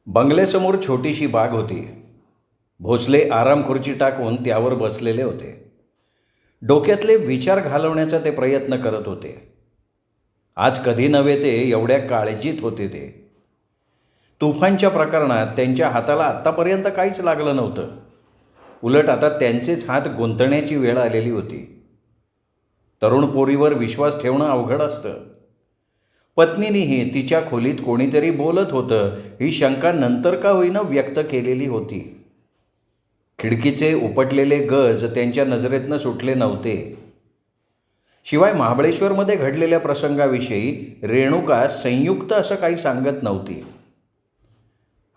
बंगल्यासमोर छोटीशी बाग होती. भोसले आराम खुर्ची टाकून त्यावर बसलेले होते. डोक्यातले विचार घालवण्याचा ते प्रयत्न करत होते. आज कधी नव्हे ते एवढ्या काळजीत होते ते. तुफानच्या प्रकरणात त्यांच्या हाताला आत्तापर्यंत काहीच लागलं नव्हतं. उलट आता त्यांचेच हात गुंतण्याची वेळ आलेली होती. तरुण पोरीवर विश्वास ठेवणं अवघड असतं. पत्नीनेही तिच्या खोलीत कोणीतरी बोलत होतं ही शंका नंतर का होईना व्यक्त केलेली होती. खिडकीचे उपटलेले गज त्यांच्या नजरेतनं सुटले नव्हते. शिवाय महाबळेश्वरमध्ये घडलेल्या प्रसंगाविषयी रेणुका संयुक्त असं काही सांगत नव्हती.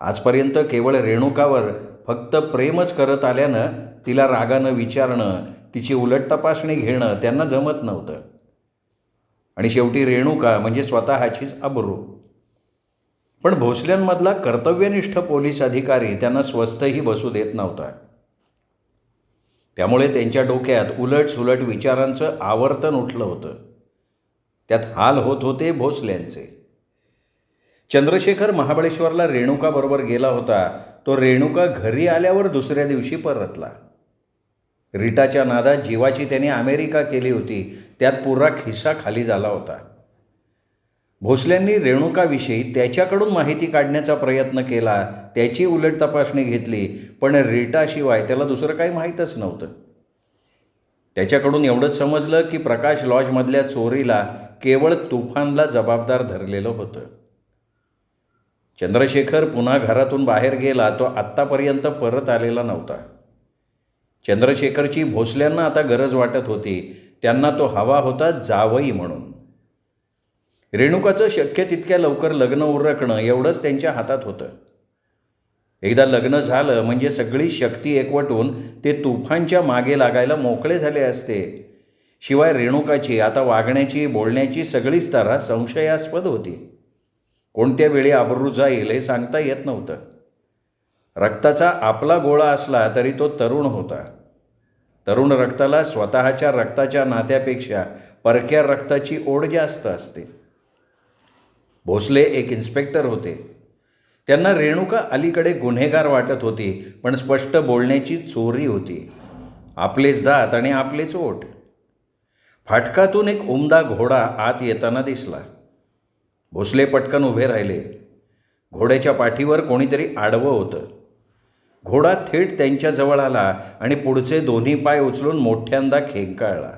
आजपर्यंत केवळ रेणुकावर फक्त प्रेमच करत आल्यानं तिला रागानं विचारणं, तिची उलट तपासणी घेणं त्यांना जमत नव्हतं. आणि शेवटी रेणुका म्हणजे स्वतःचीच अब्रू. पण भोसल्यांमधला कर्तव्यनिष्ठ पोलीस अधिकारी त्यांना स्वस्थही बसू देत नव्हता. त्यामुळे त्यांच्या डोक्यात उलटसुलट विचारांचं आवर्तन उठलं होतं. त्यात हाल होत होते भोसल्यांचे. चंद्रशेखर महाबळेश्वरला रेणुकाबरोबर गेला होता. तो रेणुका घरी आल्यावर दुसऱ्या दिवशी परतला. रीटाच्या नादात जीवाची त्याने अमेरिका केली होती. त्यात पुरा खिस्सा खाली झाला होता. भोसल्यांनी रेणुकाविषयी त्याच्याकडून माहिती काढण्याचा प्रयत्न केला, त्याची उलट तपासणी घेतली, पण रीटाशिवाय त्याला दुसरं काही माहीतच नव्हतं. त्याच्याकडून एवढंच समजलं की प्रकाश लॉजमधल्या चोरीला केवळ तुफानला जबाबदार धरलेलं होतं. चंद्रशेखर पुन्हा घरातून बाहेर गेला तो आत्तापर्यंत परत आलेला नव्हता. चंद्रशेखरची भोसल्यांना आता गरज वाटत होती. त्यांना तो हवा होता जावई म्हणून. रेणुकाचं शक्य तितक्या लवकर लग्न उरकणं एवढंच त्यांच्या हातात होतं. एकदा लग्न झालं म्हणजे सगळी शक्ती एकवटून ते तुफानच्या मागे लागायला मोकळे झाले असते. शिवाय रेणुकाची आता वागण्याची बोलण्याची सगळीच तऱ्हा संशयास्पद होती. कोणत्या वेळी आबरू जाईल हे सांगता येत नव्हतं. रक्ताचा आपला गोळा असला तरी तो तरुण होता. तरुण रक्ताला स्वतःच्या रक्ताच्या नात्यापेक्षा परक्या रक्ताची ओढ जास्त असते. भोसले एक इन्स्पेक्टर होते. त्यांना रेणुका अलीकडे गुन्हेगार वाटत होती, पण स्पष्ट बोलण्याची चोरी होती. आपलेच दात आणि आपलेच ओठ. फाटकातून एक उमदा घोडा आत येताना दिसला. भोसले पटकन उभे राहिले. घोड्याच्या पाठीवर कोणीतरी आडवं होतं. घोडा थेट त्यांच्याजवळ आला आणि पुढचे दोन्ही पाय उचलून मोठ्यांदा खेंकाळला.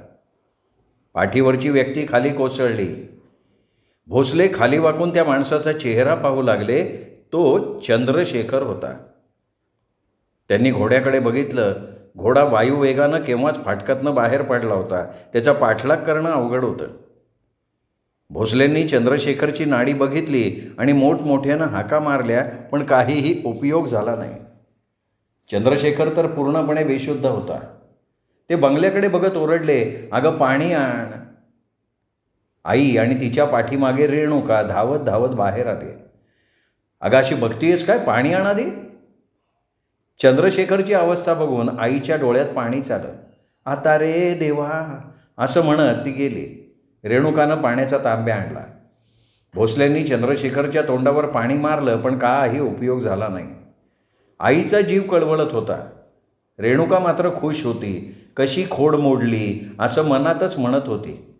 पाठीवरची व्यक्ती खाली कोसळली. भोसले खाली वाकून त्या माणसाचा चेहरा पाहू लागले. तो चंद्रशेखर होता. त्यांनी घोड्याकडे बघितलं. घोडा वायुवेगानं केव्हाच फाटकातनं बाहेर पडला होता. त्याचा पाठलाग करणं अवघड होतं. भोसलेंनी चंद्रशेखरची नाडी बघितली आणि मोठमोठ्यानं हाका मारल्या, पण काहीही उपयोग झाला नाही. चंद्रशेखर तर पूर्णपणे बेशुद्ध होता. ते बंगल्याकडे बघत ओरडले, अगं पाणी आण. आई आणि तिच्या पाठीमागे रेणुका धावत धावत बाहेर आले. अगं अशी बघतीयस काय, पाणी आण आधी. चंद्रशेखरची अवस्था बघून आईच्या डोळ्यात पाणीच आलं. आता रे देवा असं म्हणत ती गेली. रेणुकानं पाण्याचा तांब्या आणला. भोसल्यांनी चंद्रशेखरच्या तोंडावर पाणी मारलं, पण काही उपयोग झाला नाही. आईचा जीव कळवळत होता. रेणुका मात्र खुश होती. कशी खोड मोडली असं मनातच म्हणत होती.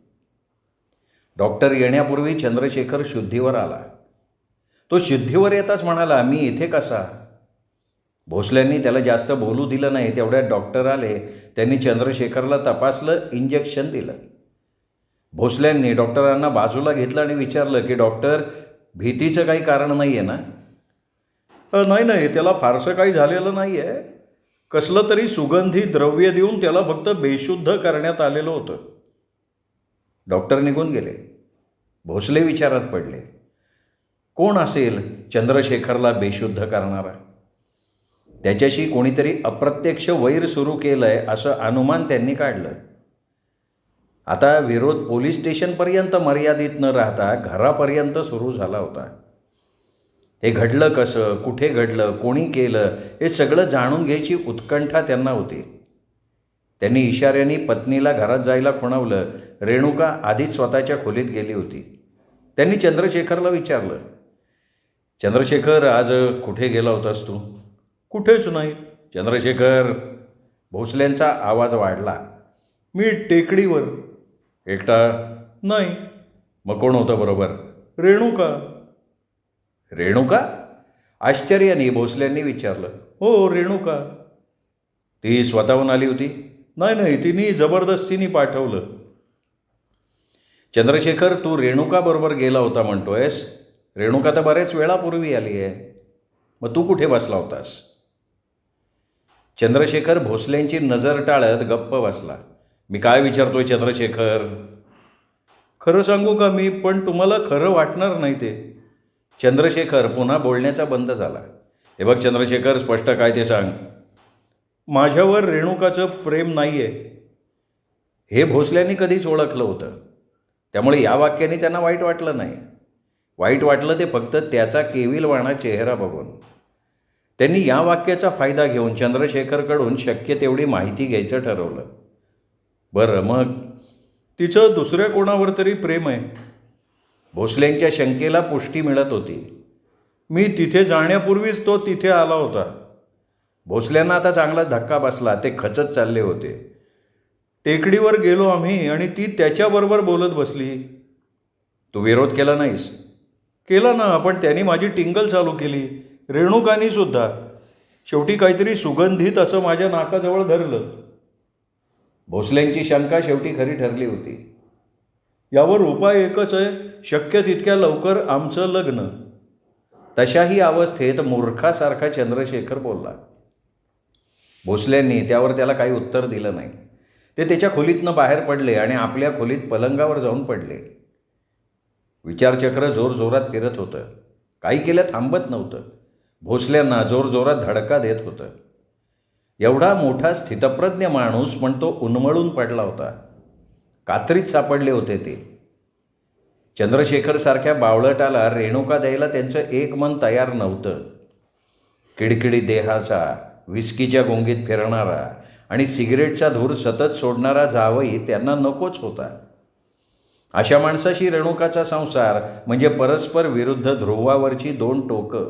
डॉक्टर येण्यापूर्वी चंद्रशेखर शुद्धीवर आला. तो शुद्धीवर येताच म्हणाला, मी इथे कसा. भोसल्यांनी त्याला जास्त बोलू दिलं नाही. तेवढ्यात डॉक्टर आले. त्यांनी चंद्रशेखरला तपासलं, इंजेक्शन दिलं. भोसल्यांनी डॉक्टरांना बाजूला घेतलं आणि विचारलं की डॉक्टर, भीतीचं काही कारण नाही आहे ना. नाही, त्याला फारसं काही झालेलं नाही आहे. कसलं तरी सुगंधी द्रव्य देऊन त्याला फक्त बेशुद्ध करण्यात आलेलं होतं. डॉक्टर निघून गेले. भोसले विचारात पडले, कोण असेल चंद्रशेखरला बेशुद्ध करणारा. त्याच्याशी कोणीतरी अप्रत्यक्ष वैर सुरू केलंय असं अनुमान त्यांनी काढलं. आता विरोध पोलीस स्टेशनपर्यंत मर्यादित न राहता घरापर्यंत सुरू झाला होता. हे घडलं कसं, कुठे घडलं, कोणी केलं, हे सगळं जाणून घ्यायची उत्कंठा त्यांना होती. त्यांनी इशाऱ्याने पत्नीला घरात जायला खुणवलं. रेणुका आधीच स्वतःच्या खोलीत गेली होती. त्यांनी चंद्रशेखरला विचारलं, चंद्रशेखर, आज कुठे गेला होतास तू? कुठेच नाही. चंद्रशेखर, भोसल्यांचा आवाज वाढला. मी टेकडीवर. एकटा? नाही. मग कोण होतं बरोबर? रेणुका. रेणुका? आश्चर्याने भोसल्यांनी विचारलं. हो, रेणुका. ती स्वतःहून आली होती? नाही, तिने जबरदस्तीने पाठवलं. चंद्रशेखर, तू रेणुकाबरोबर गेला होता म्हणतोयस? रेणुका तर बरेच वेळापूर्वी आली आहे. मग तू कुठे बसला होतास? चंद्रशेखर भोसल्यांची नजर टाळत गप्प बसला. मी काय विचारतोय चंद्रशेखर? खरं सांगू का मी? पण तुम्हाला खरं वाटणार नाही ते. चंद्रशेखर पुन्हा बोलण्याचा बंद झाला. हे बघ चंद्रशेखर, स्पष्ट काय ते सांग. माझ्यावर रेणुकाचं प्रेम नाही आहे. हे भोसल्यांनी कधीच ओळखलं होतं. त्यामुळे या वाक्याने त्यांना वाईट वाटलं नाही. वाईट वाटलं ते फक्त त्याचा केविलवाणा चेहरा बघून. त्यांनी या वाक्याचा फायदा घेऊन चंद्रशेखरकडून शक्य तेवढी माहिती घ्यायचं ठरवलं. बरं, मग तिचं दुसऱ्या कोणावर तरी प्रेम आहे. भोसल्यांच्या शंकेला पुष्टी मिळत होती. मी तिथे जाण्यापूर्वीच तो तिथे आला होता. भोसल्यांना आता चांगलाच धक्का बसला. ते खचत चालले होते. टेकडीवर गेलो आम्ही आणि ती त्याच्याबरोबर बोलत बसली. तू विरोध केला नाहीस? केला ना, पण त्यांनी माझी टिंगल चालू केली. रेणुकानी सुद्धा. शेवटी काहीतरी सुगंधित असं माझ्या नाकाजवळ धरलं. भोसल्यांची शंका शेवटी खरी ठरली होती. यावर उपाय एकच आहे, शक्य तितक्या लवकर आमचं लग्न. तशाही अवस्थेत मूर्खासारखा चंद्रशेखर बोलला. भोसल्यांनी त्यावर त्याला काही उत्तर दिलं नाही. ते त्याच्या खोलीतनं बाहेर पडले आणि आपल्या खोलीत पलंगावर जाऊन पडले. विचारचक्र जोरजोरात फिरत होतं. काही केलं थांबत नव्हतं. भोसल्यांना जोरजोरात धडका देत होतं. एवढा मोठा स्थितप्रज्ञ माणूस पण तो उन्मळून पडला होता. कात्रीत सापडले होते ते. चंद्रशेखरसारख्या बावळटाला रेणुका द्यायला त्यांचं एक मन तयार नव्हतं. किडकिडी देहाचा, विस्कीच्या गुंगीत फिरणारा आणि सिगरेटचा धूर सतत सोडणारा जावई त्यांना नकोच होता. अशा माणसाशी रेणुकाचा संसार म्हणजे परस्पर विरुद्ध ध्रुवावरची दोन टोकं.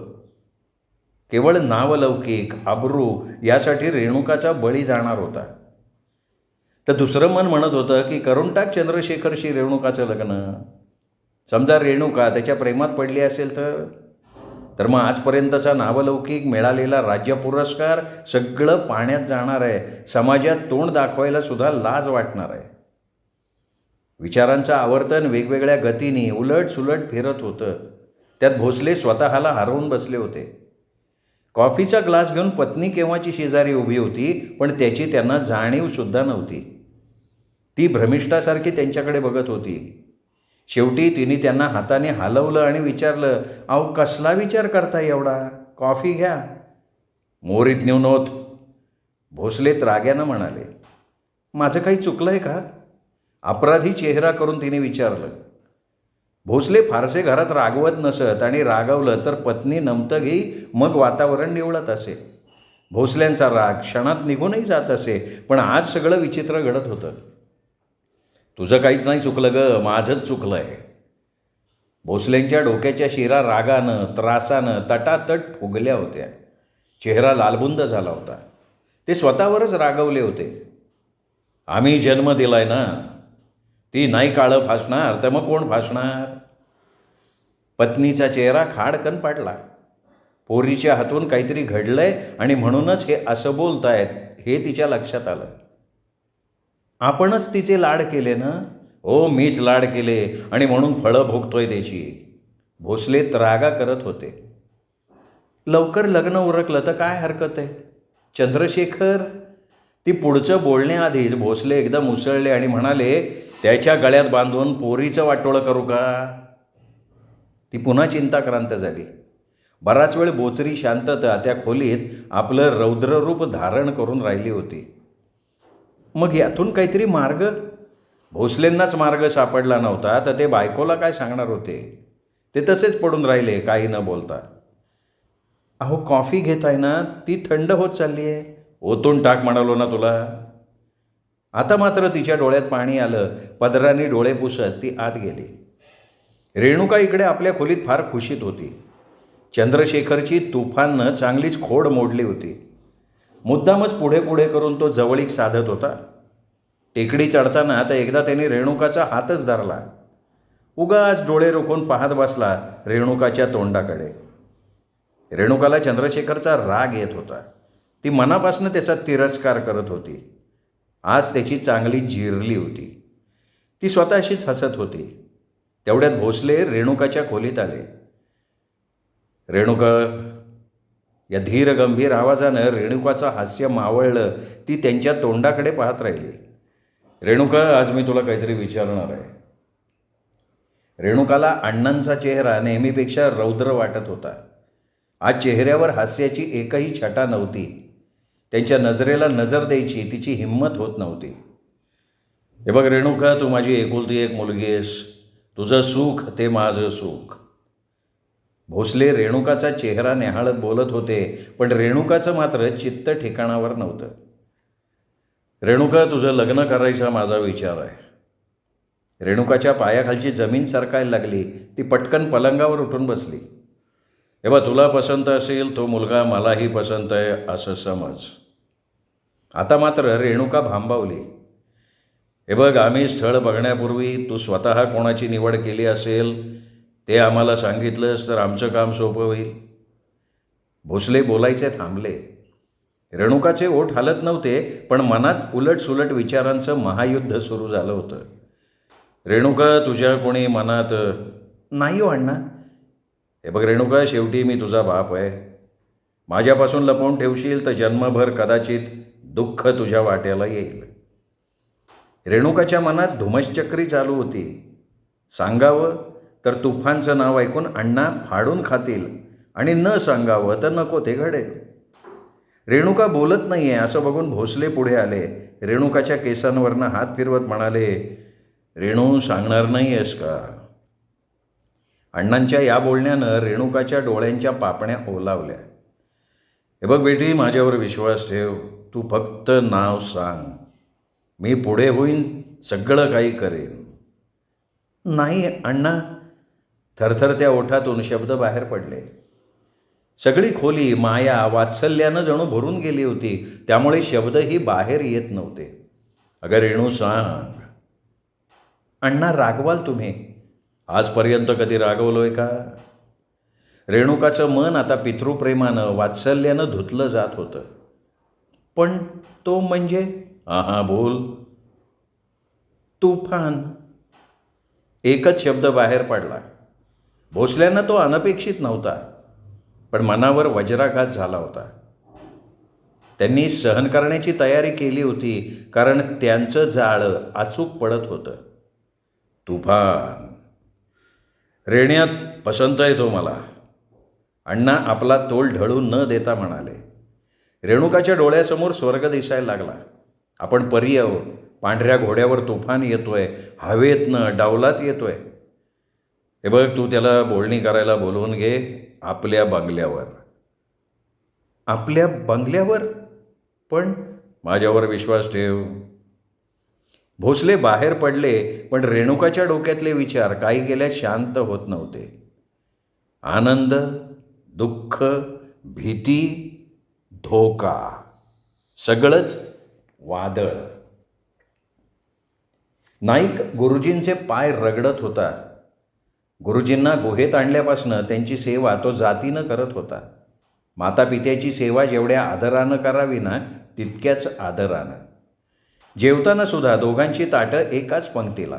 केवळ नावलौकिक, अब्रू यासाठी रेणुकाचा बळी जाणार होता. तर दुसरं मन म्हणत होतं की करून टाक चंद्रशेखरशी रेणुकाचं लग्न. समजा रेणुका त्याच्या प्रेमात पडली असेल तर मग आजपर्यंतचा नावलौकिक, मिळालेला राज्य पुरस्कार सगळं पाण्यात जाणार आहे. समाजात तोंड दाखवायला सुद्धा लाज वाटणार आहे. विचारांचं आवर्तन वेगवेगळ्या गतीने उलटसुलट फिरत होतं. त्यात भोसले स्वतःला हरवून बसले होते. कॉफीचा ग्लास घेऊन पत्नी केव्हाची शेजारी उभी होती, पण त्याची त्यांना जाणीवसुद्धा नव्हती. ती भ्रमिष्ठासारखी त्यांच्याकडे बघत होती. शेवटी तिने त्यांना हाताने हलवलं आणि विचारलं, अहो कसला विचार करता एवढा? कॉफी घ्या. मोरीत नेऊ नोत. भोसले राग्यानं म्हणाले. माझं काही चुकलं आहे का? अपराधी चेहरा करून तिने विचारलं. भोसले फारसे घरात रागवत नसत आणि रागवलं तर पत्नी नमतं घेई, मग वातावरण निवळत असे. भोसल्यांचा राग क्षणात निघूनही जात असे. पण आज सगळं विचित्र घडत होतं. तुझं काहीच नाही चुकलं ग, माझंच चुकलं आहे. भोसल्यांच्या डोक्याच्या शिरा रागानं, त्रासानं तटातट फुगल्या होत्या. चेहरा लालबुंद झाला होता. ते स्वतःवरच रागवले होते. आम्ही जन्म दिलाय ना. ती नाही काळं फासणार तर मग कोण फासणार? पत्नीचा चेहरा खाडकन पाडला. पोरीच्या हातून काहीतरी घडलंय आणि म्हणूनच हे असं बोलतायत हे तिच्या लक्षात आलं. आपणच तिचे लाड केले ना? हो, मीच लाड केले आणि म्हणून फळं भोगतोय त्याची. भोसले त्रागा करत होते. लवकर लग्न उरकलं तर काय हरकत आहे चंद्रशेखर? ती पुढचं बोलण्याआधीच भोसले एकदम उसळले आणि म्हणाले, त्याच्या गळ्यात बांधून पोरीचं वाटोळं करू का? ती पुन्हा चिंताक्रांत झाली. बराच वेळ बोचरी शांतता त्या खोलीत आपलं रौद्ररूप धारण करून राहिली होती. मग यातून काहीतरी मार्ग? भोसलेंनाच मार्ग सापडला नव्हता तर ते बायकोला काय सांगणार होते? ते तसेच पडून राहिले काही न बोलता. अहो कॉफी घेताय ना, ती थंड होत चालली आहे. ओतून टाक म्हणालो ना तुला. आता मात्र तिच्या डोळ्यात पाणी आलं. पदराने डोळे पुसत ती आत गेली. रेणुका इकडे आपल्या खोलीत फार खुशीत होती. चंद्रशेखरची तुफाननं चांगलीच खोड मोडली होती. मुद्दामच पुढे पुढे करून तो जवळीक साधत होता. टेकडी चढताना तर एकदा त्यांनी रेणुकाचा हातच धरला. उगाच डोळे रोखून पाहत बसला रेणुकाच्या तोंडाकडे. रेणुकाला चंद्रशेखरचा राग येत होता. ती मनापासून त्याचा तिरस्कार करत होती. आज त्याची चांगली जिरली होती. ती स्वतःशीच हसत होती. तेवढ्यात भोसले रेणुकाच्या खोलीत आले. रेणुका या धीर गंभीर आवाजानं रेणुकाचं हास्य मावळलं. ती त्यांच्या तोंडाकडे पाहत राहिली. रेणुका, आज मी तुला काहीतरी विचारणार आहे. रेणुकाला अण्णांचा चेहरा नेहमीपेक्षा रौद्र वाटत होता. आज चेहऱ्यावर हास्याची एकही छटा नव्हती. त्यांच्या नजरेला नजर द्यायची तिची हिंमत होत नव्हती. हे बघ रेणुका, तू माझी एकुलती एक मुलगी आहेस. तुझं सुख ते माझं सुख. भोसले रेणुकाचा चेहरा न्याहाळत बोलत होते, पण रेणुकाचं मात्र चित्त ठिकाणावर नव्हतं. रेणुका, तुझं लग्न करायचा माझा विचार आहे. रेणुकाच्या पायाखालची जमीन सरकायला लागली. ती पटकन पलंगावर उठून बसली. हे बघ, तुला पसंत असेल तो मुलगा मलाही पसंत आहे असं समज. आता मात्र रेणुका भांबावली. हे बघ, आम्ही स्थळ बघण्यापूर्वी तू स्वतः कोणाची निवड केली असेल ते आम्हाला सांगितलंस तर आमचं काम सोपं होईल. भोसले बोलायचे थांबले. रेणुकाचे ओठ हलत नव्हते, पण मनात उलटसुलट विचारांचं महायुद्ध सुरू झालं होतं. रेणुका, तुझ्या कोणी मनात नाही हो अण्णा. हे बघ रेणुका, शेवटी मी तुझा बाप आहे. माझ्यापासून लपवून ठेवशील तर जन्मभर कदाचित दुःख तुझ्या वाट्याला येईल. रेणुकाच्या मनात धुमश्चक्री चालू होती. सांगावं तर तुफानचं नाव ऐकून अण्णा फाडून खातील आणि न सांगावं तर नको ते घडेल. रेणुका बोलत नाही आहे असं बघून भोसले पुढे आले. रेणुकाच्या केसांवरनं हात फिरवत म्हणाले, रेणू, सांगणार नाही आहेस का? अण्णांच्या या बोलण्यानं रेणुकाच्या डोळ्यांच्या पापण्या ओलावल्या. हे बघ बेटी, माझ्यावर विश्वास ठेव. तू फक्त नाव सांग. मी पुढे होईन, सगळं काही करेन. नाही अण्णा. थरथरत्या ओठातून शब्द बाहेर पडले. सगळी खोली माया वात्सल्यानं जणू भरून गेली होती. त्यामुळे शब्दही बाहेर येत नव्हते. अगं रेणू, सांग. अण्णा, रागवाल तुम्ही. आजपर्यंत कधी रागवलोय का? रेणुकाचं मन आता पितृप्रेमानं वात्सल्यानं धुतलं जात होतं. पण तो म्हणजे हां बोल. तुफान. एकच शब्द बाहेर पडला. भोसल्यांना तो अनपेक्षित नव्हता, पण मनावर वज्राघात झाला होता. त्यांनी सहन करण्याची तयारी केली होती, कारण त्यांचं जाळं अचूक पडत होतं. तुफान. रेण्यात पसंत आहे तो मला. अण्णा आपला तोल ढळून न देता म्हणाले. रेणुकाच्या डोळ्यासमोर स्वर्ग दिसायला लागला. आपण परी आहोत. पांढऱ्या घोड्यावर तुफान येतोय, हवेतनं डावलात येतोय. हे बघ, तू त्याला बोलणी करायला बोलवून घे आपल्या बंगल्यावर. आपल्या बंगल्यावर? पण माझ्यावर विश्वास ठेव. भोसले बाहेर पडले, पण रेणुकाच्या डोक्यातले विचार काही गेल्या शांत होत नव्हते. आनंद, दुःख, भीती, धोका, सगळंच वादळ. नाईक गुरुजींचे पाय रगडत होता. गुरुजींना गुहेत आणल्यापासून त्यांची सेवा तो जातीनं करत होता. मातापित्याची सेवा जेवढ्या आदरानं करावी ना, तितक्याच आदरानं. जेवताना सुद्धा दोघांची ताटं एकाच पंक्तीला.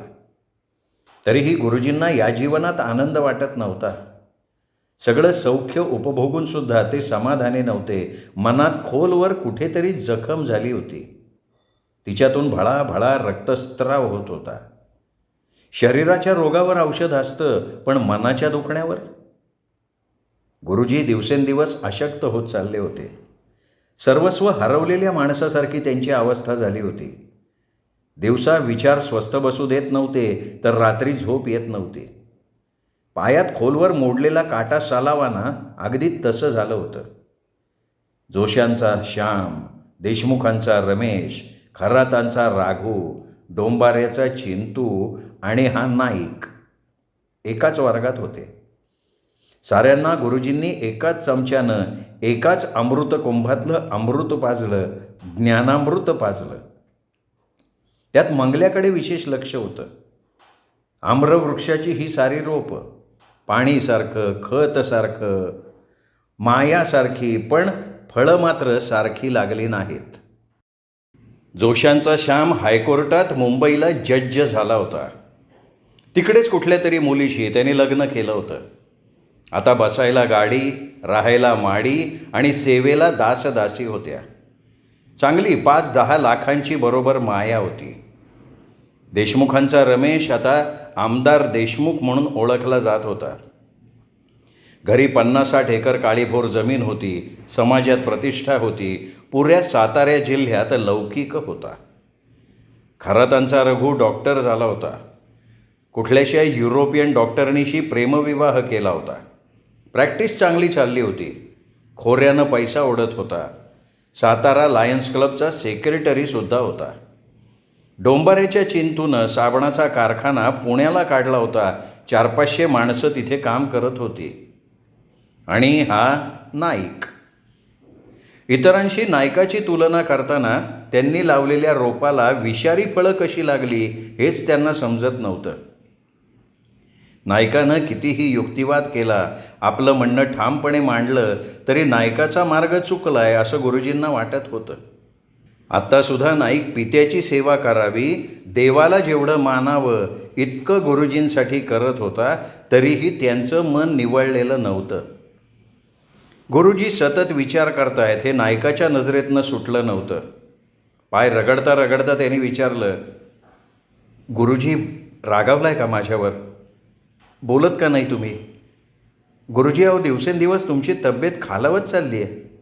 तरीही गुरुजींना या जीवनात आनंद वाटत नव्हता. सगळं सौख्य उपभोगूनसुद्धा ते समाधानी नव्हते. मनात खोलवर कुठेतरी जखम झाली होती. तिच्यातून भळाभळा रक्तस्त्राव होत होता. शरीराच्या रोगावर औषध असतं, पण मनाच्या दुखण्यावर? गुरुजी दिवसेंदिवस अशक्त होत चालले होते. सर्वस्व हरवलेल्या माणसासारखी त्यांची अवस्था झाली होती. दिवसा विचार स्वस्थ बसू देत नव्हते, तर रात्री झोप येत नव्हती. पायात खोलवर मोडलेला काटा सालावाना अगदी तसं झालं होतं. जोशांचा श्याम, देशमुखांचा रमेश, खरातांचा राघू, डोंबाऱ्याचा चिंतू आणि हा नाईक एकाच वर्गात होते. साऱ्यांना गुरुजींनी एकाच चमच्यानं एकाच अमृत कुंभातलं अमृत पाजलं, ज्ञानामृत पाजलं. त्यात मंगल्याकडे विशेष लक्ष होतं. आम्रवृक्षाची ही सारी रोपं पाणीसारखं, खतसारखं, मायासारखी, पण फळं मात्र सारखी लागली नाहीत. जोशांचा श्याम हायकोर्टात मुंबईला जज झाला होता. तिकडेच कुठल्या तरी मुलीशी त्याने लग्न केलं होतं. आता बसायला गाडी, राहायला माडी आणि सेवेला दासदासी होत्या. चांगली 5-10 लाखांची बरोबर माया होती. देशमुखांचा रमेश आता आमदार देशमुख म्हणून ओळखला जात होता. घरी 50-60 एकर काळीभोर जमीन होती. समाजात प्रतिष्ठा होती. पुऱ्या सातारा जिल्ह्यात लौकिक होता. खरातांचा रघु डॉक्टर झाला होता. कुठल्याशा युरोपियन डॉक्टरनीशी प्रेमविवाह केला होता. प्रॅक्टिस चांगली चालली होती. खोऱ्यानं पैसा ओढत होता. सातारा लायन्स क्लबचा सेक्रेटरीसुद्धा होता. डोंबाऱ्याच्या चिंतूनं साबणाचा कारखाना पुण्याला काढला होता. 400-500 माणसं तिथे काम करत होती. आणि हा नाईक. इतरांशी नायकाची तुलना करताना त्यांनी लावलेल्या रोपाला विषारी फळं कशी लागली हेच त्यांना समजत नव्हतं. नायकानं कितीही युक्तिवाद केला, आपलं म्हणणं ठामपणे मांडलं तरी नायकाचा मार्ग चुकलाय असं गुरुजींना वाटत होतं. आत्तासुद्धा नाईक पित्याची सेवा करावी, देवाला जेवढं मानावं इतकं गुरुजींसाठी करत होता, तरीही त्यांचं मन निवळलेलं नव्हतं. गुरुजी सतत विचार करतायत हे नायकाच्या नजरेतनं सुटलं नव्हतं. पाय रगडता रगडता त्यांनी विचारलं, गुरुजी रागावलाय का माझ्यावर? बोलत का नाही तुम्ही? गुरुजी अहो दिवसेंदिवस तुमची तब्येत खालावत चालली आहे.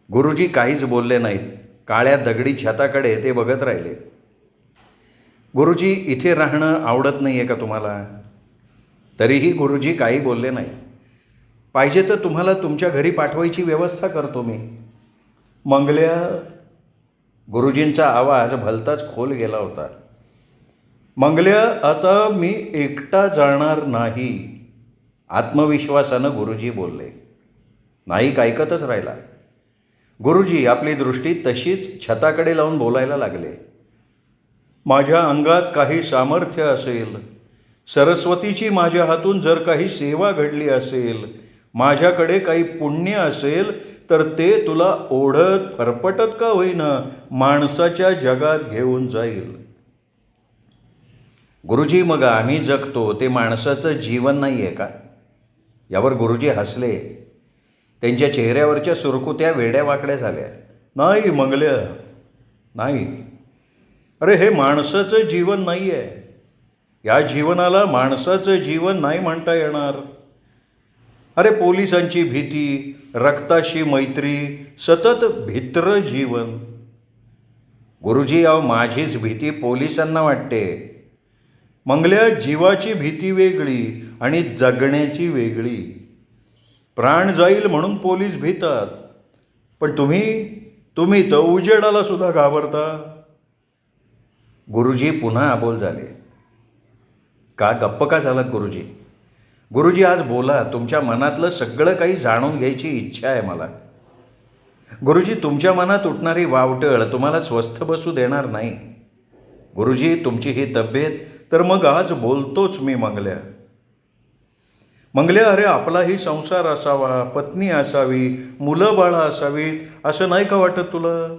गुरुजी काहीच बोलले नाहीत. काळ्या दगडी छताकडे ते बघत राहिले. गुरुजी इथे राहणं आवडत नाही आहे का तुम्हाला? तरीही गुरुजी काही बोलले नाही. पाहिजे तर तुम्हाला तुमच्या घरी पाठवायची व्यवस्था करतो मी. मंगल्या. गुरुजींचा आवाज भलताच खोल गेला होता. मंगल्या, आता मी एकटा जाणार नाही, आत्मविश्वासानं गुरुजी बोलले. नाईक ऐकतच राहिला. गुरुजी आपली दृष्टी तशीच छताकडे लावून बोलायला लागले. माझ्या अंगात काही सामर्थ्य असेल, सरस्वतीची माझ्या हातून जर काही सेवा घडली असेल, माझ्याकडे काही पुण्य असेल तर ते तुला ओढत फरफटत का होईना माणसाच्या जगात घेऊन जाईल. गुरुजी मग आम्ही जगतो ते माणसाचं जीवन नाही आहे का? यावर गुरुजी हसले. त्यांच्या चेहऱ्यावरच्या सुरकुत्या वेड्यावाकड्या झाल्या. नाही मंगल्या, नाही. अरे हे माणसाचं जीवन नाही आहे. या जीवनाला माणसाचं जीवन नाही म्हणता येणार. अरे पोलिसांची भीती, रक्ताशी मैत्री, सतत भित्र जीवन. गुरुजी अहो माझीच भीती पोलिसांना वाटते. मंगल्या, जीवाची भीती वेगळी आणि जगण्याची वेगळी. प्राण जाईल म्हणून पोलीस भीतात, पण तुम्ही तर उजेडाला सुद्धा घाबरता. गुरुजी पुन्हा आबोल झाले. का गप्प का झालात गुरुजी? गुरुजी आज बोला, तुमच्या मनातलं सगळं काही जाणून घ्यायची इच्छा आहे मला. गुरुजी तुमच्या मनात उठणारी वावटळ तुम्हाला स्वस्थ बसू देणार नाही. गुरुजी तुमची ही तब्येत, तर मग आज बोलतोच मी मंगल्या. मंगल्या, अरे आपलाही संसार असावा, पत्नी असावी, मुलं बाळं असावीत, असं नाही का वाटत तुला?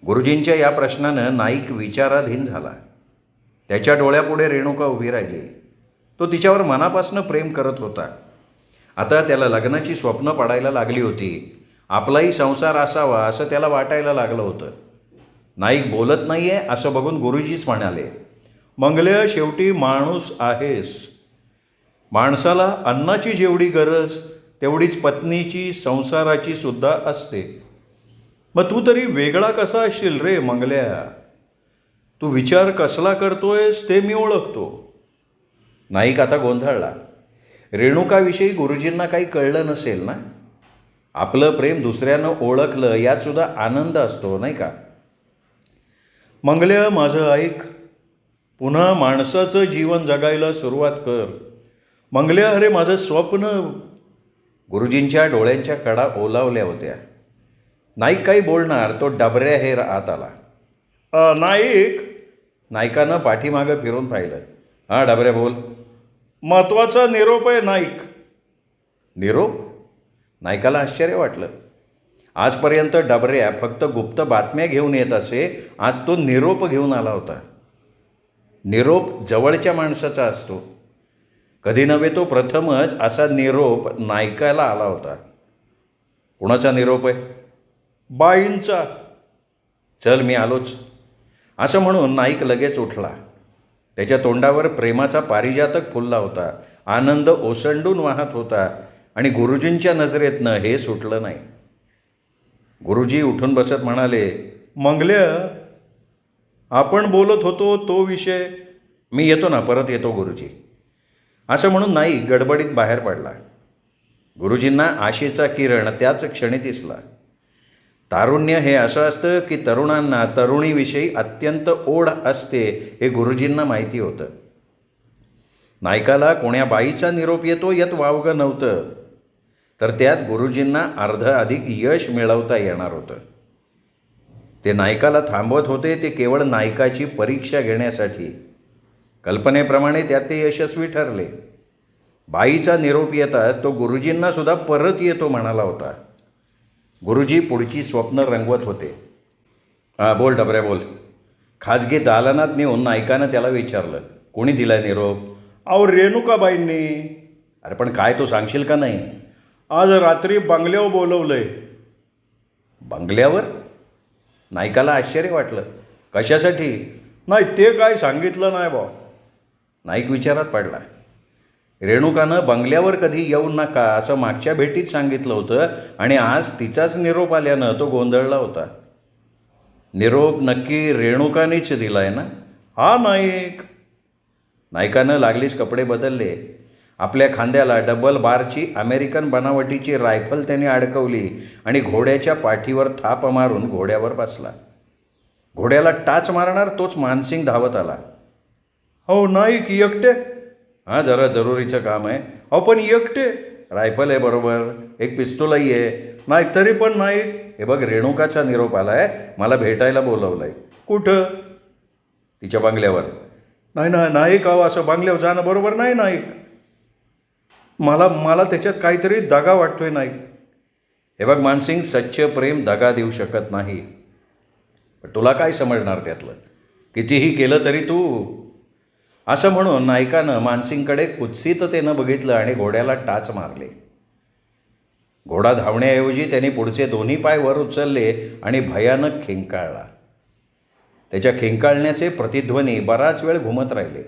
गुरुजींच्या या प्रश्नानं नाईक विचाराधीन झाला. त्याच्या डोळ्यापुढे रेणुका उभी राहिली. तो तिच्यावर मनापासून प्रेम करत होता. आता त्याला लग्नाची स्वप्न पडायला लागली होती. आपलाही संसार असावा असं त्याला वाटायला लागलं होतं. नाईक बोलत नाही आहे असं बघून गुरुजीच म्हणाले, मंगल्या, शेवटी माणूस आहेस. माणसाला अन्नाची जेवढी गरज तेवढीच पत्नीची, संसाराची सुद्धा असते. मग तू तरी वेगळा कसा असशील रे मंगल्या? तू विचार कसला करतोयस ते मी ओळखतो. नाईक आता गोंधळला. रेणुकाविषयी गुरुजींना काही कळलं नसेल ना. आपलं प्रेम दुसऱ्यानं ओळखलं यात सुद्धा आनंद असतो नाही का? मंगल्या, माझं ऐक. पुन्हा माणसाचं जीवन जगायला सुरुवात कर. मंगल्या, अरे माझं स्वप्न. गुरुजींच्या डोळ्यांच्या कडा ओलावल्या होत्या. नाईक काही बोलणार तो डबऱ्या हे आत आला. नाईक. नाईकानं पाठीमागं फिरून पाहिलं. हां डबऱ्या बोल. महत्त्वाचा निरोप आहे नाईक. निरोप? नाईकाला आश्चर्य वाटलं. आजपर्यंत डबऱ्या फक्त गुप्त बातम्या घेऊन येत असे, आज तो निरोप घेऊन आला होता. निरोप जवळच्या माणसाचा असतो. कधी नव्हे तो प्रथमच असा निरोप नाईकाला आला होता. कुणाचा निरोप आहे? बाईंचा. चल मी आलोच. असं म्हणून नाईक लगेच उठला. त्याच्या तोंडावर प्रेमाचा पारिजातक फुलला होता. आनंद ओसंडून वाहत होता आणि गुरुजींच्या नजरेतनं हे सुटलं नाही. गुरुजी उठून बसत म्हणाले, मंगल्या, आपण बोलत होतो तो विषय. मी येतो ना, परत येतो गुरुजी. असं म्हणून नाईक गडबडीत बाहेर पडला. गुरुजींना आशेचा किरण त्याच क्षणी दिसला. तारुण्य हे असं असतं की तरुणांना तरुणीविषयी अत्यंत ओढ असते हे गुरुजींना माहिती होतं. नायकाला कोण्या बाईचा निरोप येतो यात वावगं नव्हतं, तर त्यात गुरुजींना अर्ध अधिक यश मिळवता येणार होतं. ते नायकाला थांबवत होते ते केवळ नायकाची परीक्षा घेण्यासाठी. कल्पनेप्रमाणे त्यात ते यशस्वी ठरले. बाईचा निरोप येताच तो गुरुजींना सुद्धा परत येतो म्हणाला होता. गुरुजी पुढची स्वप्न रंगवत होते. बोल डबऱ्या बोल. खाजगी दालनात नेऊन नायकानं त्याला विचारलं, कोणी दिलाय निरोप? अहो रेणुकाबाईंनी. अरे पण काय तो सांगशील का नाही? आज रात्री बंगल्यावर बोलवलंय. बंगल्यावर? नायकाला आश्चर्य वाटलं. कशासाठी? नाही ते काय सांगितलं नाही बा. नाईक विचारात पडला. रेणुकानं बंगल्यावर कधी येऊ नका असं मागच्या भेटीत सांगितलं होतं आणि आज तिचाच निरोप आल्यानं तो गोंधळला होता. निरोप नक्की रेणुकानीच दिलाय ना? हा नाईक. नायकानं लागलीच कपडे बदलले. आपल्या खांद्याला डबल बारची अमेरिकन बनावटीची रायफल त्याने अडकवली आणि घोड्याच्या पाठीवर थाप मारून घोड्यावर बसला. घोड्याला टाच मारणार तोच मानसिंग धावत आला. हो नाईक एकटे? हां जरा जरुरीचं काम आहे. अहो पण एकटे? रायफल आहे बरोबर, एक पिस्तूलही आहे. नाही तरी पण नाईक, हे बघ रेणुकाचा निरोप आला आहे, मला भेटायला बोलवलं आहे. कुठं? तिच्या बंगल्यावर. नाही नाही नाईक, अहो असं बंगल्यावर जाणं बरोबर नाही नाईक. मला त्याच्यात काहीतरी दगा वाटतोय नाईक. हे बघ मानसिंग, सच्च प्रेम दगा देऊ शकत नाही. पण तुला काय समजणार त्यातलं? कितीही केलं तरी तू. असं म्हणून नायकानं मानसिंगकडे कुत्सिततेनं बघितलं आणि घोड्याला टाच मारले. घोडा धावण्याऐवजी त्याने पुढचे दोन्ही पाय वर उचलले आणि भयानक खिंकाळला. त्याच्या खिंकाळण्याचे प्रतिध्वनी बराच वेळ घुमत राहिले.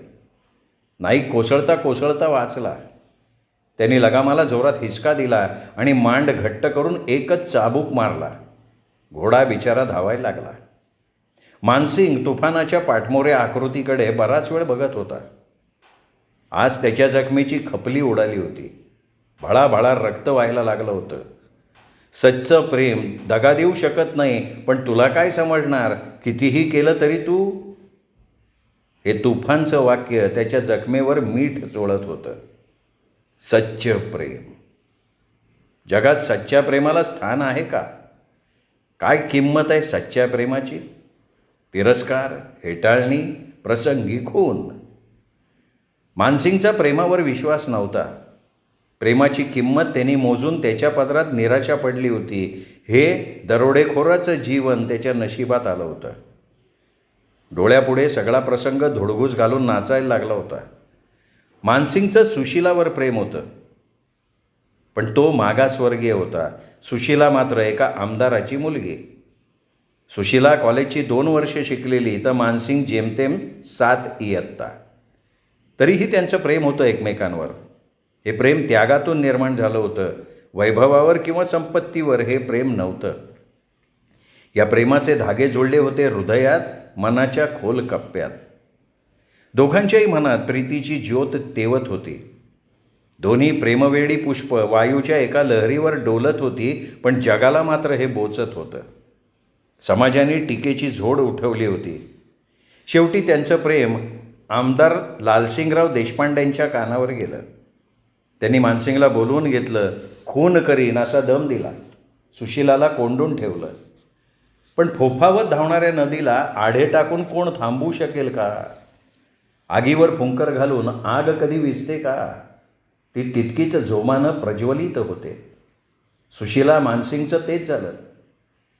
नाईक कोसळता कोसळता वाचला. त्यांनी लगामाला जोरात हिसका दिला आणि मांड घट्ट करून एकच चाबूक मारला. घोडा बिचारा धावायला लागला. मानसिंग तुफानाच्या पाठमोऱ्या आकृतीकडे बराच वेळ बघत होता. आज त्याच्या जखमेची खपली उडाली होती. भळाभळा रक्त व्हायला लागलं होतं. सच्च प्रेम दगा देऊ शकत नाही, पण तुला काय समजणार? कितीही केलं तरी तू. हे तुफानचं वाक्य त्याच्या जखमेवर मीठ चोळत होतं. सच्च प्रेम. जगात सच्च्या प्रेमाला स्थान आहे का? काय किंमत आहे सच्च्या प्रेमाची? तिरस्कार, हेटाळणी, प्रसंगी खून. मानसिंगचा प्रेमावर विश्वास नव्हता. प्रेमाची किंमत त्यांनी मोजून त्याच्या पदरात निराशा पडली होती. हे दरोडेखोराचं जीवन त्याच्या नशिबात आलं होतं. डोळ्यापुढे सगळा प्रसंग धुडगूस घालून नाचायला लागला होता. मानसिंगचं सुशीलावर प्रेम होतं, पण तो मागासवर्गीय होता. सुशीला मात्र एका आमदाराची मुलगी. सुशीला कॉलेजची 2 वर्षे शिकलेली, तर मानसिंग जेमतेम 7 इयत्ता. तरीही त्यांचं प्रेम होतं एकमेकांवर. हे प्रेम त्यागातून निर्माण झालं होतं. वैभवावर किंवा संपत्तीवर हे प्रेम नव्हतं. या प्रेमाचे धागे जोडले होते हृदयात, मनाच्या खोल कप्प्यात. दोघांच्याही मनात प्रीतीची ज्योत तेवत होती. दोन्ही प्रेमवेडी पुष्प वायूच्या एका लहरीवर डोलत होती, पण जगाला मात्र हे बोचत होतं. समाजाने टीकेची झोड उठवली होती. शेवटी त्यांचं प्रेम आमदार लालसिंगराव देशपांड्यांच्या कानावर गेलं. त्यांनी मानसिंगला बोलवून घेतलं, खून करीन असा दम दिला, सुशिलाला कोंडून ठेवलं. पण फोफावत धावणाऱ्या नदीला आढे टाकून कोण थांबवू शकेल का? आगीवर फुंकर घालून आग कधी विझते का? ती तितकीच जोमानं प्रज्वलित होते. सुशिला मानसिंगचं तेच झालं.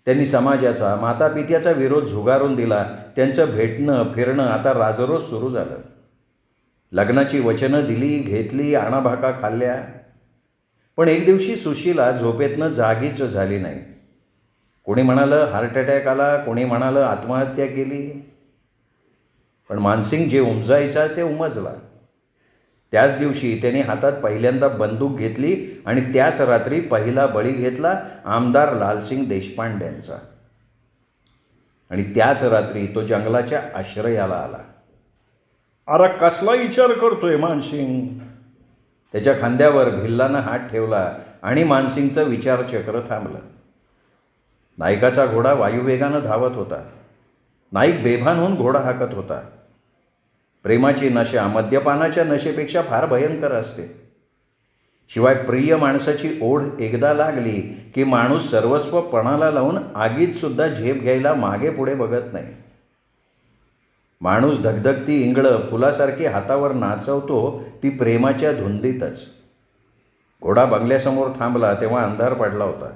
त्यांनी समाजाचा, मातापित्याचा विरोध झुगारून दिला. त्यांचं भेटणं फिरणं आता राजरोज सुरू झालं. लग्नाची वचनं दिली, घेतली, आणाभाका खाल्ल्या. पण एक दिवशी सुशिला झोपेतनं जागीच झाली नाही. कोणी म्हणालं हार्ट अटॅक आला, कोणी म्हणालं आत्महत्या केली. पण मानसिंग जे उमजायचा ते उमजला. त्याच दिवशी त्यांनी हातात पहिल्यांदा बंदूक घेतली आणि त्याच रात्री पहिला बळी घेतला आमदार लालसिंग देशपांड्यांचा. आणि त्याच रात्री तो जंगलाच्या आश्रयाला आला. अरे कसला विचार करतोय मानसिंग? त्याच्या खांद्यावर भिल्लानं हात ठेवला आणि मानसिंगचं विचारचक्र थांबलं. नायकाचा घोडा वायुवेगानं धावत होता. नाईक बेभान होऊन घोडा हाकत होता. प्रेमाची नशा मद्यपानाच्या नशेपेक्षा फार भयंकर असते. शिवाय प्रिय माणसाची ओढ एकदा लागली की माणूस सर्वस्व पणाला लावून आगीत सुद्धा झेप घ्यायला मागे पुढे बघत नाही. माणूस धगधगती इंगळं फुलासारखी हातावर नाचवतो ती प्रेमाच्या धुंदीतच. घोडा बंगल्यासमोर थांबला तेव्हा अंधार पडला होता.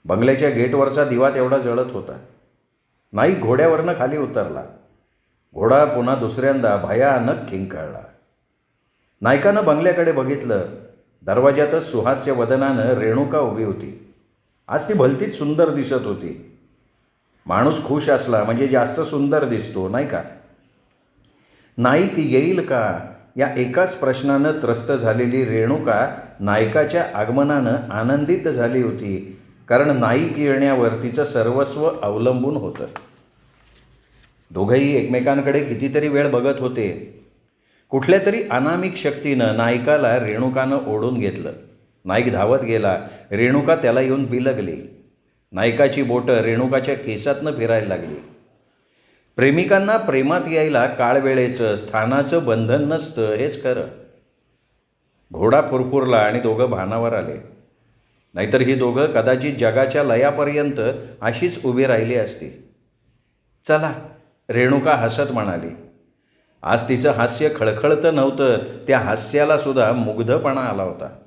बंगल्याच्या गेटवरचा दिवा तेवढा जळत होता. नाईक घोड्यावरनं खाली उतरला. घोडा पुन्हा दुसऱ्यांदा भयानक किंकाळला. नायकानं बंगल्याकडे बघितलं. दरवाज्यातच सुहास्य वदनानं रेणुका उभी होती. आज ती भलतीच सुंदर दिसत होती. माणूस खुश असला म्हणजे जास्त सुंदर दिसतो, नाही का? नाईक येईल का या एकाच प्रश्नानं त्रस्त झालेली रेणुका नायकाच्या आगमनानं आनंदित झाली होती. कारण नाईक येण्यावर तिचं सर्वस्व अवलंबून होतं. दोघंही एकमेकांकडे कितीतरी वेळ बघत होते. कुठल्या तरी अनामिक शक्तीनं नायकाला रेणुकानं ओढून घेतलं. नाईक धावत गेला. रेणुका त्याला येऊन बिलगली. नायकाची बोटं रेणुकाच्या केसातनं फिरायला लागली. प्रेमिकांना प्रेमात यायला काळवेळेचं, स्थानाचं बंधन नसतं, हेच खरं. घोडा फुरफुरला आणि दोघं भानावर आले. नाहीतर ही दोघं कदाचित जगाच्या लयापर्यंत अशीच उभी राहिली असती. चला, रेणुका हसत म्हणाली. आज तिचं हास्य खळखळतं नव्हतं, त्या हास्याला सुद्धा मुग्धपणा आला होता.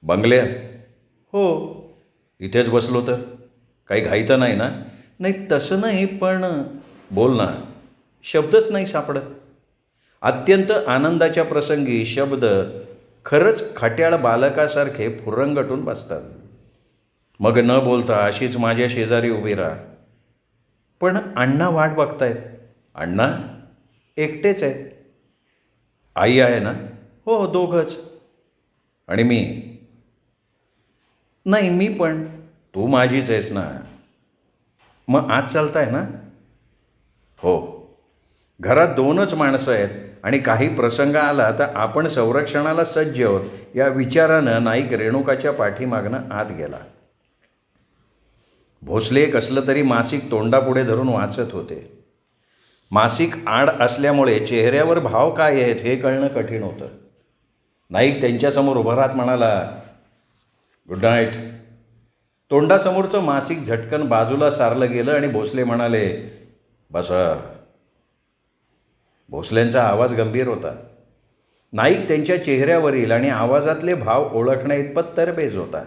बंगल्यात? हो, इथेच बसलो तर. काही घाई तर नाही ना? नाही तसं नाही, पण बोल ना. शब्दच नाही सापडत. अत्यंत आनंदाच्या प्रसंगी शब्द खरंच खट्याळ बालकासारखे फुरंगटून बसतात. मग न बोलता अशीच माझ्या शेजारी उभी राहा. पण अण्णा वाट बघतायत. अण्णा? एकटेच आहेत. आई आहे ना? हो, दोघंच. आणि मी? नाही, मी पण. तू माझीच आहेस ना. मग आज चालताय ना? हो. घरात दोनच माणसं आहेत आणि काही प्रसंग आला तर आपण संरक्षणाला सज्ज आहोत या विचारानं नाईक रेणुकाच्या पाठीमागनं आत गेला. भोसले कसलं तरी मासिक तोंडापुढे धरून वाचत होते. मासिक आड असल्यामुळे चेहऱ्यावर भाव काय आहेत हे कळणं कठीण होतं. नाईक त्यांच्यासमोर उभा राहत म्हणाला, गुड नाईट. तोंडासमोरचं मासिक झटकन बाजूला सारलं गेलं आणि भोसले म्हणाले, बसा. भोसल्यांचा आवाज गंभीर होता. नाईक त्यांच्या चेहऱ्यावरील आणि आवाजातले भाव ओळखण्या इतपत तरबेज होता.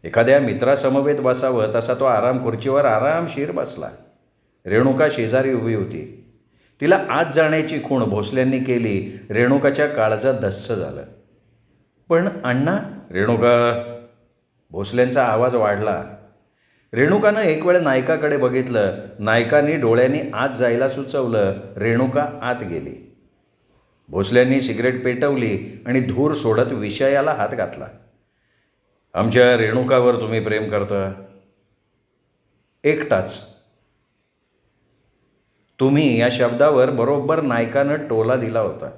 एखाद्या मित्रासमवेत बसावं तसा तो आराम खुर्चीवर आरामशीर बसला. रेणुका शेजारी उभी होती. तिला आत जाण्याची खूण भोसल्यांनी केली. रेणुकाच्या काळजात धस्स झालं. पण अण्णा? रेणुका? भोसल्यांचा आवाज वाढला. रेणुकानं एक वेळ नायकाकडे बघितलं. नायकाने डोळ्यांनी आत जायला सुचवलं. रेणुका आत गेली. भोसल्यांनी सिगरेट पेटवली आणि धूर सोडत विषयाला हात घातला. आमच्या रेणुकावर तुम्ही प्रेम करता? एकटाच. तुम्ही या शब्दावर बरोबर नायकानं टोला दिला होता.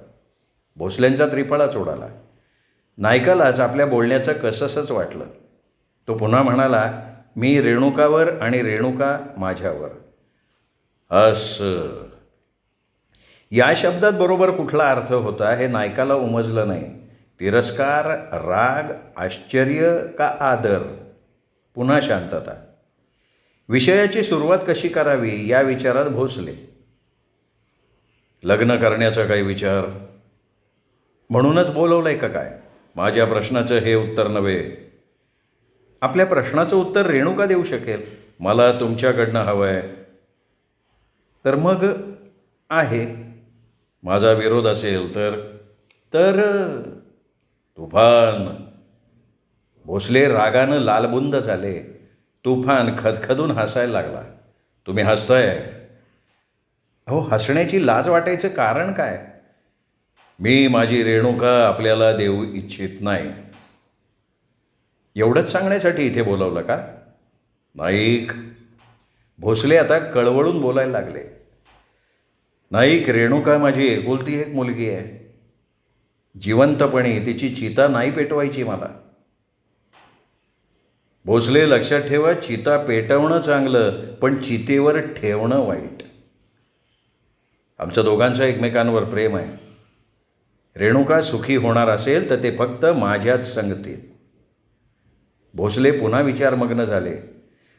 भोसल्यांचा त्रिफळाच उडाला. नायकालाच आपल्या बोलण्याचं कसंसच वाटलं. तो पुन्हा म्हणाला, मी रेणुकावर आणि रेणुका माझ्यावर. असं. या शब्दात बरोबर कुठला अर्थ होता हे नायकाला उमजलं नाही. तिरस्कार, राग, आश्चर्य का आदर? पुन्हा शांतता. विषयाची सुरुवात कशी करावी या विचारात भोसले. लग्न करण्याचा काही विचार? म्हणूनच बोलवलंय का काय? माझ्या प्रश्नाचं हे उत्तर नव्हे. आपल्या प्रश्नाचं उत्तर रेणुका देऊ शकेल. मला तुमच्याकडनं हवं आहे. तर मग आहे. माझा विरोध असेल तर तर तुफान. भोसले रागानं लालबुंद झाले. तुफान खदखदून हसायला लागला. तुम्ही हसताय? अहो, हसण्याची लाज वाटायचं कारण काय? मी माझी रेणुका आपल्याला देऊ इच्छित नाही. एवढंच सांगण्यासाठी इथे बोलवलं का? नाईक. भोसले आता कळवळून बोलायला लागले. नाईक, रेणुका माझी एकुलती एक मुलगी आहे. जिवंतपणी तिची चिता नाही पेटवायची मला. भोसले, लक्षात ठेवा, चिता पेटवणं चांगलं, पण चितेवर ठेवणं वाईट. आमच्या दोघांचं एकमेकांवर प्रेम आहे. रेणुका सुखी होणार असेल तर ते फक्त माझ्याच संगतीत. भोसले पुन्हा विचारमग्न झाले,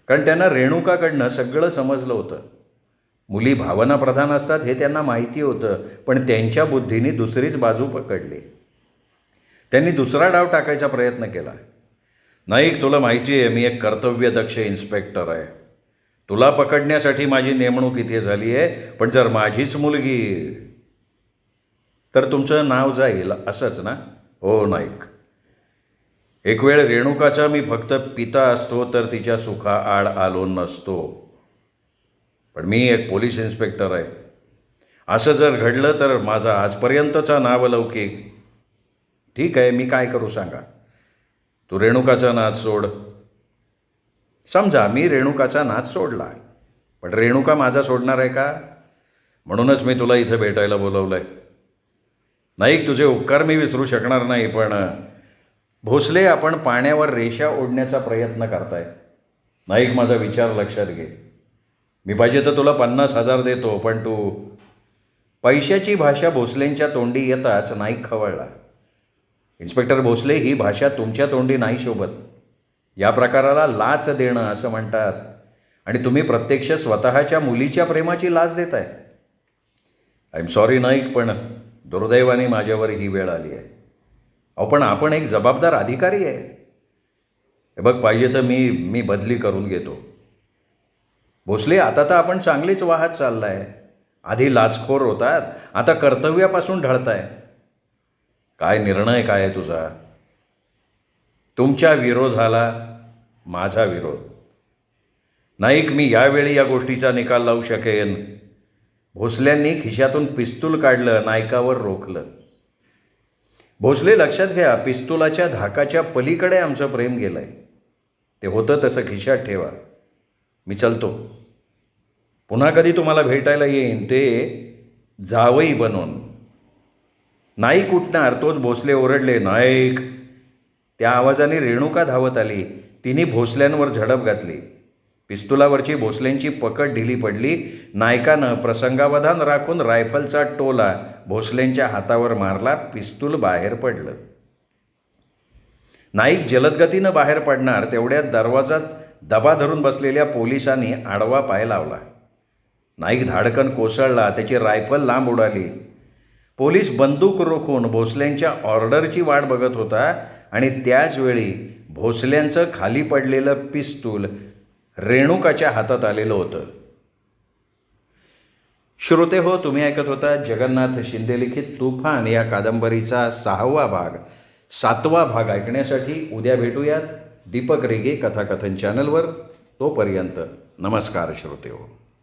कारण त्यांना रेणुकाकडनं सगळं समजलं होतं. मुली भावनाप्रधान असतात हे त्यांना माहिती होतं, पण त्यांच्या बुद्धीने दुसरीच बाजू पकडली. त्यांनी दुसरा डाव टाकायचा प्रयत्न केला. नाईक, तुला माहिती आहे मी एक कर्तव्यदक्ष इन्स्पेक्टर आहे. तुला पकडण्यासाठी माझी नेमणूक इथे झाली आहे, पण जर माझीच मुलगी तर तुमचं नाव जाईल असंच ना? हो नाईक. एक वेळ रेणुकाचा मी फक्त पिता असतो तर तिच्या सुखाआड आलो नसतो. पण मी एक पोलीस इन्स्पेक्टर आहे. असं जर घडलं तर माझा आजपर्यंतचा नावलौकिक. ठीक आहे, मी काय करू सांगा? तू रेणुकाचा नाद सोड. समजा मी रेणुकाचा नाद सोडला, पण रेणुका माझा सोडणार आहे का? म्हणूनच मी तुला इथं भेटायला बोलवलं आहे. नाईक, तुझे उपकार मी विसरू शकणार नाही, पण भोसले, आपण पाण्यावर रेषा ओढण्याचा प्रयत्न करताय. नाईक, माझा विचार लक्षात घे. मी पाहिजे तर तुला 50,000 देतो, पण तू. पैशाची भाषा भोसलेंच्या तोंडी येताच नाईक खवळला. इन्स्पेक्टर भोसले, ही भाषा तुमच्या तोंडी नाही शोभत. या प्रकाराला लाच देणं असं म्हणतात, आणि तुम्ही प्रत्यक्ष स्वतःच्या मुलीच्या प्रेमाची लाच देताय. आय एम सॉरी नाईक, पण दुर्दैवाने माझ्यावर ही वेळ आली आहे. अहो, पण आपण एक जबाबदार अधिकारी आहे. हे बघ, पाहिजे तर मी बदली करून घेतो. भोसले, आता तर आपण चांगलीच वाहत चाललाय. आधी लाचखोर होतात, आता कर्तव्यापासून ढळताय. काय निर्णय काय आहे तुझा? तुमच्या विरोधाला माझा विरोध. नाईक, मी यावेळी या गोष्टीचा निकाल लावू शकेन. भोसल्यांनी खिशातून पिस्तूल काढलं, नायकावर रोखलं. भोसले, लक्षात घ्या, पिस्तुलाच्या धाकाच्या पलीकडे आमचं प्रेम गेलं आहे. ते होतं तसं खिशात ठेवा. मी चलतो. पुन्हा कधी तुम्हाला भेटायला येईन, ते जावई बनून. नाईक उठणार, तोच भोसले ओरडले, नाईक. त्या आवाजाने रेणुका धावत आली. तिने भोसल्यांवर झडप घातली. पिस्तुलावरची भोसल्यांची पकड ढिली पडली. नायकानं प्रसंगावधान राखून रायफलचा टोला भोसल्यांच्या हातावर मारला. पिस्तूल बाहेर पडलं. नाईक जलदगतीनं बाहेर पडणार तेवढ्यात दरवाजात दबा धरून बसलेल्या पोलिसांनी आडवा पाय लावला. नाईक धाडकन कोसळला. त्याची रायफल लांब उडाली. पोलीस बंदूक रोखून भोसल्यांच्या ऑर्डरची वाट बघत होता, आणि त्याचवेळी भोसल्यांचं खाली पडलेलं पिस्तूल रेणुकाच्या हातात आलेलं होतं. श्रोते हो, तुम्ही ऐकत होता जगन्नाथ शिंदे लिखित तुफान या कादंबरीचा 6वा भाग. 7वा भाग ऐकण्यासाठी उद्या भेटूयात दीपक रेगे कथाकथन चॅनलवर. तोपर्यंत नमस्कार श्रोते हो.